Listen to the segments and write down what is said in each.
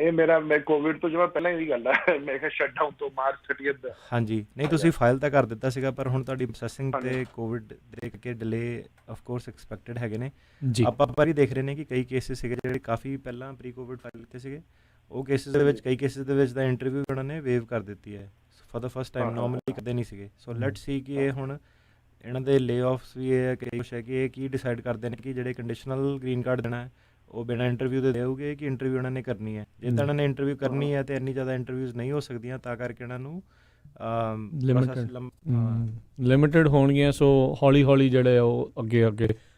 ਇਹ ਮੇਰਾ ਮੈਂ ਕੋਵਿਡ ਤੋਂ ਜਿਵੇਂ ਪਹਿਲਾਂ ਦੀ ਗੱਲ ਹੈ, ਮੈਂ ਕਿਹਾ ਸ਼ਟਡਾਊਨ ਤੋਂ ਮਾਰਚ 30 ਦਾ। ਹਾਂਜੀ, ਨਹੀਂ ਤੁਸੀਂ ਫਾਈਲ ਤਾਂ ਕਰ ਦਿੱਤਾ ਸੀਗਾ, ਪਰ ਹੁਣ ਤੁਹਾਡੀ ਪ੍ਰੋਸੈਸਿੰਗ ਤੇ ਕੋਵਿਡ ਦੇ ਕੇ ਡਿਲੇ ਆਫ ਕੋਰਸ ਐਕਸਪੈਕਟਡ ਹੈਗੇ ਨੇ ਜੀ। ਆਪਾਂ ਪਰ ਹੀ ਦੇਖ ਰਹੇ ਨੇ ਕਿ ਕਈ ਕੇਸਿਸ ਸੀਗੇ ਜਿਹੜੇ ਕਾਫੀ ਪਹਿਲਾਂ ਪ੍ਰੀ ਕੋਵਿਡ ਫਾਈਲ ਕੀਤੇ ਸੀਗੇ, ਉਹ ਕੇਸਿਸ ਦੇ ਵਿੱਚ ਕਈ ਕੇਸਿਸ ਦੇ ਵਿੱਚ ਦਾ ਇੰਟਰਵਿਊ ਉਹਨਾਂ ਨੇ ਵੇਵ ਕਰ ਦਿੱਤੀ ਹੈ for the first time. Normally ਕਰਦੇ ਨਹੀਂ ਸੀਗੇ। ਸੋ ਲੈਟਸ ਸੀ ਕਿ ਇਹ ਹੁਣ ਇਹਨਾਂ ਦੇ ਲੇ ਆਫਸ ਵੀ ਇਹ ਹੈ ਕਿ ਕੁਛ ਹੈ ਕਿ ਇਹ ਕੀ ਡਿਸਾਈਡ ਕਰਦੇ ਨੇ ਕਿ ਜਿਹੜੇ ਕੰਡੀਸ਼ਨਲ ਗ੍ਰੀਨ ਕਾਰਡ ਦੇਣਾ ਹੈ ਉਹ ਬਿਨਾਂ ਇੰਟਰਵਿਊ ਦੇ ਦੇਊਗੇ ਕਿ ਇੰਟਰਵਿਊ ਉਹਨਾਂ ਨੇ ਕਰਨੀ ਹੈ। ਜੇ ਤਾਂ ਇਹਨਾਂ ਨੇ ਇੰਟਰਵਿਊ ਕਰਨੀ ਹੈ ਤਾਂ ਇੰਨੀ ਜ਼ਿਆਦਾ ਇੰਟਰਵਿਊਜ਼ ਨਹੀਂ ਹੋ ਸਕਦੀਆਂ, ਤਾਂ ਕਰਕੇ ਇਹਨਾਂ ਨੂੰ ਲਿਮਿਟਡ ਹੋਣਗੀਆਂ। ਸੋ ਹੌਲੀ ਹੌਲੀ ਜਿਹੜੇ ਉਹ ਅੱਗੇ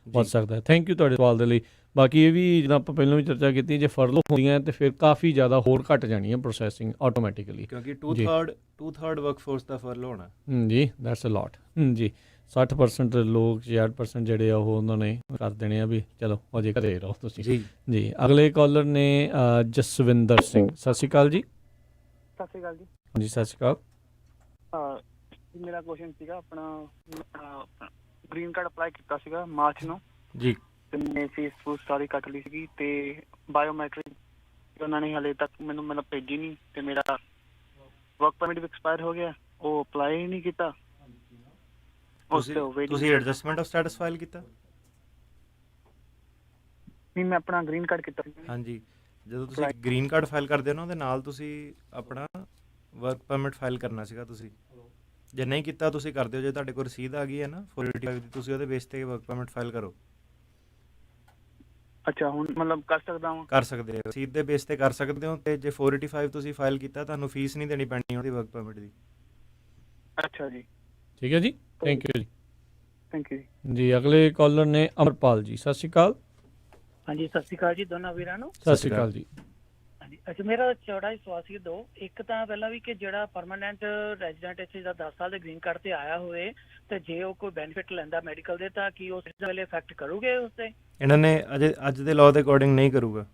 ਵੱਧ ਸਕਦਾ। ਥੈਂਕ ਯੂ ਤੁਹਾਡੇ ਸਵਾਲ ਦੇ ਲਈ। ਬਾਕੀ ਇਹ ਵੀ ਜਿੱਦਾਂ ਆਪਾਂ ਪਹਿਲਾਂ ਵੀ ਚਰਚਾ ਕੀਤੀ, ਜੇ ਫਰਲੋ ਹੁੰਦੀਆਂ ਤਾਂ ਫਿਰ ਕਾਫੀ ਜ਼ਿਆਦਾ ਹੋਰ ਘੱਟ ਜਾਣੀ ਹੈ ਪ੍ਰੋਸੈਸਿੰਗ ਆਟੋਮੈਟਿਕਲੀ, ਕਿਉਂਕਿ 2/3 ਵਰਕਫੋਰਸ ਦਾ ਫਰਲੋ ਹੋਣਾ ਜੀ। ਦੈਟਸ ਅ ਲੋਟ ਜੀ। 60% ਲੋਕ 60% ਜਿਹੜੇ ਆ ਉਹ ਉਹਨਾਂ ਨੇ ਕਰ ਦੇਣੇ ਆ ਵੀ ਚਲੋ ਅਜੇ ਘਰੇ ਰਹੋ ਤੁਸੀਂ ਜੀ। ਅਗਲੇ ਕਾਲਰ ਨੇ ਜਸਵਿੰਦਰ ਸਿੰਘ। ਸਤਿ ਸ਼੍ਰੀ ਅਕਾਲ ਜੀ। ਸਤਿ ਸ਼੍ਰੀ ਅਕਾਲ ਜੀ। ਹਾਂਜੀ ਸਤਿ ਸ਼੍ਰੀ ਅਕਾਲ। ਮੇਰਾ ਕੁਐਸਚਨ ਸੀਗਾ ਆਪਣਾ ਗ੍ਰੀਨ ਕਾਰਡ ਅਪਲਾਈ ਕੀਤਾ ਸੀਗਾ ਮਾਰਚ ਨੂੰ ਜੀ, ਤੇ ਮੈਂ ਫੀਸ ਫੂਸ ਸਾਰੀ ਕੱਟ ਲਈ ਸੀਗੀ ਤੇ ਬਾਇਓਮੈਟ੍ਰਿਕ ਉਹਨਾਂ ਨੇ ਹਾਲੇ ਤੱਕ ਮੈਨੂੰ ਮਤਲਬ ਭੇਜੀ ਨਹੀਂ ਤੇ ਮੇਰਾ ਵਰਕ ਪਰਮਿਟ ਵੀ ਐਕਸਪਾਇਰ ਹੋ ਗਿਆ, ਉਹ ਅਪਲਾਈ ਨਹੀਂ ਕੀਤਾ। ਤੁਸੀਂ ਐਡਜਸਟਮੈਂਟ ਆਫ ਸਟੇਟਸ ਫਾਈਲ ਕੀਤਾ? ਨਹੀਂ, ਮੈਂ ਆਪਣਾ ਗ੍ਰੀਨ ਕਾਰਡ ਕੀਤਾ ਸੀ। ਹਾਂਜੀ, ਜਦੋਂ ਤੁਸੀਂ ਗ੍ਰੀਨ ਕਾਰਡ ਫਾਈਲ ਕਰਦੇ ਹੋ ਨਾ ਉਹਦੇ ਨਾਲ ਤੁਸੀਂ ਆਪਣਾ ਵਰਕ ਪਰਮਿਟ ਫਾਈਲ ਕਰਨਾ ਸੀਗਾ। ਤੁਸੀਂ ਜੇ ਨਹੀਂ ਕੀਤਾ ਤੁਸੀਂ ਕਰ ਦਿਓ। ਜੇ ਤੁਹਾਡੇ ਕੋਲ ਰਸੀਦ ਆ ਗਈ ਹੈ ਨਾ 485 ਦੀ, ਤੁਸੀਂ ਉਹਦੇ ਬੇਸ ਤੇ ਵਰਕ ਪਰਮਿਟ ਫਾਈਲ ਕਰੋ। ਅੱਛਾ, ਹੁਣ ਮਤਲਬ ਕਰ ਸਕਦਾ ਹਾਂ? ਕਰ ਸਕਦੇ ਹੋ, ਰਸੀਦ ਦੇ ਬੇਸ ਤੇ ਕਰ ਸਕਦੇ ਹੋ। ਤੇ ਜੇ 485 ਤੁਸੀਂ ਫਾਈਲ ਕੀਤਾ ਤੁਹਾਨੂੰ ਫੀਸ ਨਹੀਂ ਦੇਣੀ ਪੈਣੀ ਉਹਦੀ ਵਰਕ ਪਰਮਿਟ ਦੀ। ਅੱਛਾ ਜੀ, ਠੀਕ ਹੈ ਜੀ। ਥੈਂਕ ਯੂ ਜੀ। ਥੈਂਕ ਯੂ ਜੀ। ਅਗਲੇ ਕਾਲਰ ਨੇ ਅਮਰਪਾਲ ਜੀ। ਸਤਿ ਸ਼੍ਰੀ ਅਕਾਲ। ਹਾਂਜੀ, ਸਤਿ ਸ਼੍ਰੀ ਅਕਾਲ ਜੀ ਦੋਨਾਂ ਵੀਰਾਂ ਨੂੰ। ਸਤਿ ਸ਼੍ਰੀ ਅਕਾਲ ਜੀ। ਹਾਂਜੀ, ਅੱਛਾ ਮੇਰਾ ਚੌੜਾ ਸਵਾਲ ਸੀ ਦੋ। ਇੱਕ ਤਾਂ ਪਹਿਲਾਂ ਵੀ ਕਿ ਜਿਹੜਾ ਪਰਮਾਨੈਂਟ ਰੈਜ਼ੀਡੈਂਟ ਇੱਥੇ ਦਾ 10 ਸਾਲ ਦੇ ਗ੍ਰੀਨ ਕਾਰਡ ਤੇ ਆਇਆ ਹੋਵੇ ਤੇ ਜੇ ਉਹ ਕੋਈ ਬੈਨੀਫਿਟ ਲੈਂਦਾ ਮੈਡੀਕਲ ਦੇ ਤਾਂ ਕੀ ਉਸ ਵੇਲੇ ਇਫੈਕਟ ਕਰੂਗੇ ਉਸ ਤੇ? ਇਹਨਾਂ ਨੇ ਅਜੇ ਅੱਜ ਦੇ ਲਾਅ ਦੇ ਅਕੋਰਡਿੰਗ ਨਹੀਂ ਕਰੂਗਾ।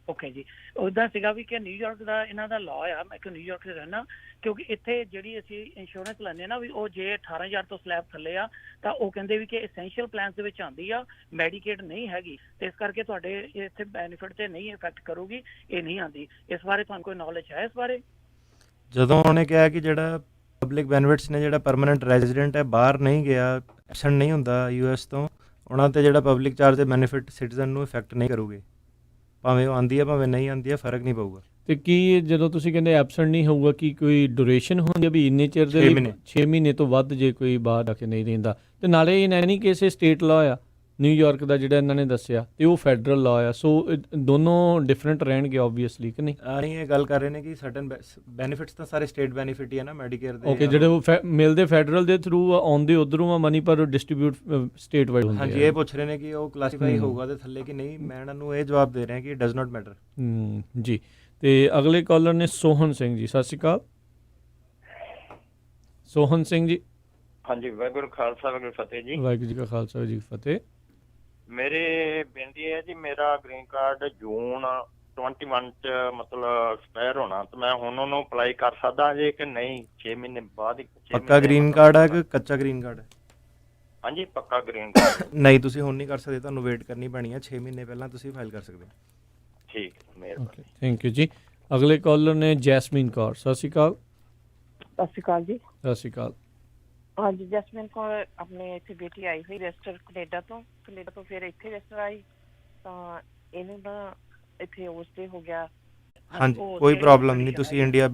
ਓਕੇ ਜੀ। ਉੱਦਾਂ ਸੀਗਾ ਵੀ ਕਿ ਨਿਊਯਾਰਕ ਦਾ ਇਹਨਾਂ ਦਾ ਲਾਅ ਆ, ਮੈਂ ਕਿ ਨਿਊਯਾਰਕ 'ਚ ਰਹਿਣਾ, ਕਿਉਂਕਿ ਇੱਥੇ ਜਿਹੜੀ ਅਸੀਂ ਇੰਸ਼ੋਰੈਂਸ ਲੈਂਦੇ ਨਾ ਵੀ ਉਹ ਜੇ 18,000 ਤੋਂ ਸਲੈਬ ਥੱਲੇ ਆ ਤਾਂ ਉਹ ਕਹਿੰਦੇ ਵੀ ਕਿ ਐਸੈਂਸ਼ੀਅਲ ਪਲਾਨਸ ਦੇ ਵਿੱਚ ਆਉਂਦੀ ਆ, ਮੈਡੀਕੇਡ ਨਹੀਂ ਹੈਗੀ, ਤੇ ਇਸ ਕਰਕੇ ਤੁਹਾਡੇ ਇੱਥੇ ਬੈਨੀਫਿਟ ਤੇ ਨਹੀਂ ਇਫੈਕਟ ਕਰੂਗੀ, ਇਹ ਨਹੀਂ ਆਉਂਦੀ। ਇਸ ਬਾਰੇ ਤੁਹਾਨੂੰ ਕੋਈ ਨੌਲੇਜ ਹੈ ਇਸ ਬਾਰੇ? ਜਦੋਂ ਉਹਨੇ ਕਿਹਾ ਕਿ ਜਿਹੜਾ ਪਬਲਿਕ ਬੈਨੀਫਿਟਸ ਨੇ, ਜਿਹੜਾ ਪਰਮਾਨੈਂਟ ਰੈਜ਼ੀਡੈਂਟ ਹੈ ਬਾਹਰ ਨਹੀਂ ਗਿਆ, ਐਬਸੈਂਟ ਨਹੀਂ ਹੁੰਦਾ ਯੂਐਸ ਤੋਂ, ਉਹਨਾਂ 'ਤੇ ਜਿਹੜਾ ਪਬਲਿਕ ਚਾਰਜ ਦੇ ਬੈਨੀਫਿਟ ਸਿਟੀਜ਼ਨ ਨੂੰ ਇਫੈਕਟ ਨਹੀਂ ਕਰੂਗੇ। ਭਾਵੇਂ ਉਹ ਆਉਂਦੀ ਹੈ ਭਾਵੇਂ ਨਹੀਂ ਆਉਂਦੀ ਹੈ, ਫਰਕ ਨਹੀਂ ਪਊਗਾ। ਤੇ ਕੀ ਜਦੋਂ ਤੁਸੀਂ ਕਹਿੰਦੇ ਐਬਸੈਂਟ ਨਹੀਂ ਹੋਊਗਾ, ਕੀ ਕੋਈ ਡਿਊਰੇਸ਼ਨ ਹੁੰਦੀ ਹੈ ਵੀ ਇੰਨੇ ਚਿਰ ਦੇ 6 ਮਹੀਨੇ ਤੋਂ ਵੱਧ ਜੇ ਕੋਈ ਬਾਹਰ ਆ ਕੇ ਨਹੀਂ ਰਹਿੰਦਾ? ਤੇ ਨਾਲੇ ਇਹ ਨਹੀਂ ਕਿ ਇਸੇ ਸਟੇਟ ਲਾਅ ਆ ਨਿਊਯਾਰਕ ਦਾ ਜਿਹੜਾ ਇਹਨਾਂ ਨੇ ਦੱਸਿਆ ਤੇ ਉਹ ਫੈਡਰਲ ਲਾਅ ਆ, ਸੋ ਦੋਨੋਂ ਡਿਫਰੈਂਟ ਰਹਿਣਗੇ ਓਬਵੀਅਸਲੀ ਕਿ ਨਹੀਂ? ਨਹੀਂ, ਇਹ ਗੱਲ ਕਰ ਰਹੇ ਨੇ ਕਿ ਸਰਟਨ ਬੈਨੀਫਿਟਸ ਤਾਂ ਸਾਰੇ ਸਟੇਟ ਬੈਨੀਫਿਟ ਹੀ ਹੈ ਨਾ ਮੈਡੀਕੇਅਰ ਦੇ। ਓਕੇ, ਜਿਹੜੇ ਉਹ ਮਿਲਦੇ ਫੈਡਰਲ ਦੇ ਥਰੂ ਆਉਂਦੇ ਉਧਰੋਂ ਆ ਮਨੀ ਪਰ ਡਿਸਟ੍ਰੀਬਿਊਟ ਸਟੇਟ ਵਾਈਡ ਹੁੰਦੇ। ਹਾਂਜੀ, ਇਹ ਪੁੱਛ ਰਹੇ ਨੇ ਕਿ ਉਹ ਕਲਾਸੀਫਾਈ ਹੋਊਗਾ ਤੇ ਥੱਲੇ ਕਿ ਨਹੀਂ। ਮੈਂ ਇਹਨਾਂ ਨੂੰ ਇਹ ਜਵਾਬ ਦੇ ਰਿਹਾ ਕਿ ਇਟ ਡਜ਼ ਨਾਟ ਮੈਟਰ। ਜੀ। ਤੇ ਅਗਲੇ ਕਾਲਰ ਨੇ ਸੋਹਨ ਸਿੰਘ ਜੀ। ਸਤਿ ਸ਼੍ਰੀ ਅਕਾਲ ਸੋਹਨ ਸਿੰਘ ਜੀ। ਹਾਂਜੀ, ਵਾਹਿਗੁਰੂ ਖਾਲਸਾ ਵਾਹਿਗੁਰੂ ਫਤਿਹ ਜੀ। ਵਾਹਿਗੁਰੂ ਜੀ ਕਾ ਖਾਲਸਾ ਵਾਹਿਗੁਰੂ ਜੀ ਕੀ ਫਤਿਹ। ਮੇਰੇ ਬੇਨਤੀ ਹੈ ਜੀ, ਮੇਰਾ ਗ੍ਰੀਨ ਕਾਰਡ ਜੂਨ 21 ਚ ਮਤਲਬ ਐਕਸਪਾਇਰ ਹੋਣਾ, ਤੇ ਮੈਂ ਹੁਣ ਉਹਨੂੰ ਅਪਲਾਈ ਕਰ ਸਕਦਾ ਜੇ ਕਿ ਨਹੀਂ? 6 ਮਹੀਨੇ ਬਾਅਦ ਹੀ? ਪੱਕਾ ਗ੍ਰੀਨ ਕਾਰਡ ਹੈ ਕਿ ਕੱਚਾ ਗ੍ਰੀਨ ਕਾਰਡ ਹੈ? ਹਾਂਜੀ, ਪੱਕਾ ਗ੍ਰੀਨ ਕਾਰਡ। ਨਹੀਂ, ਤੁਸੀਂ ਹੁਣ ਨਹੀਂ ਕਰ ਸਕਦੇ, ਤੁਹਾਨੂੰ ਵੇਟ ਕਰਨੀ ਪੈਣੀ ਹੈ। 6 ਮਹੀਨੇ ਪਹਿਲਾਂ ਤੁਸੀਂ ਫਾਈਲ ਕਰ ਸਕਦੇ ਹੋ। ਠੀਕ, ਮਿਹਰਬਾਨੀ। ਥੈਂਕ ਯੂ ਜੀ। ਅਗਲੇ ਕਾਲਰ ਨੇ ਜੈਸਮੀਨ ਕੌਰ। ਸਤਿ ਸ਼੍ਰੀ ਅਕਾਲ। ਸਤਿ ਸ਼੍ਰੀ ਅਕਾਲ ਜੀ। ਸਤਿ ਸ਼੍ਰੀ ਅਕਾਲ। ਹਾਂਜੀ, ਜੈਸਮੀਨ ਕੌਰ। ਆਪਣੇ ਇੱਥੇ ਬੇਟੀ ਆਈ ਹੋਈ ਰਜਿਸਟਰ ਕੈਨੇਡਾ ਤੋਂ ਫਿਰ ਇੱਥੇ ਰਜਿਸਟਰ ਆਈ ਤਾਂ ਇਹਨੂੰ ਨਾ ਇੱਥੇ ਉਸ ਤੇ ਹੋ ਗਿਆ। ਹਾਂਜੀ, ਕੋਈ ਪ੍ਰੋਬਲਮ ਨਹੀਂ। ਤੁਸੀਂ ਇੰਡੀਆ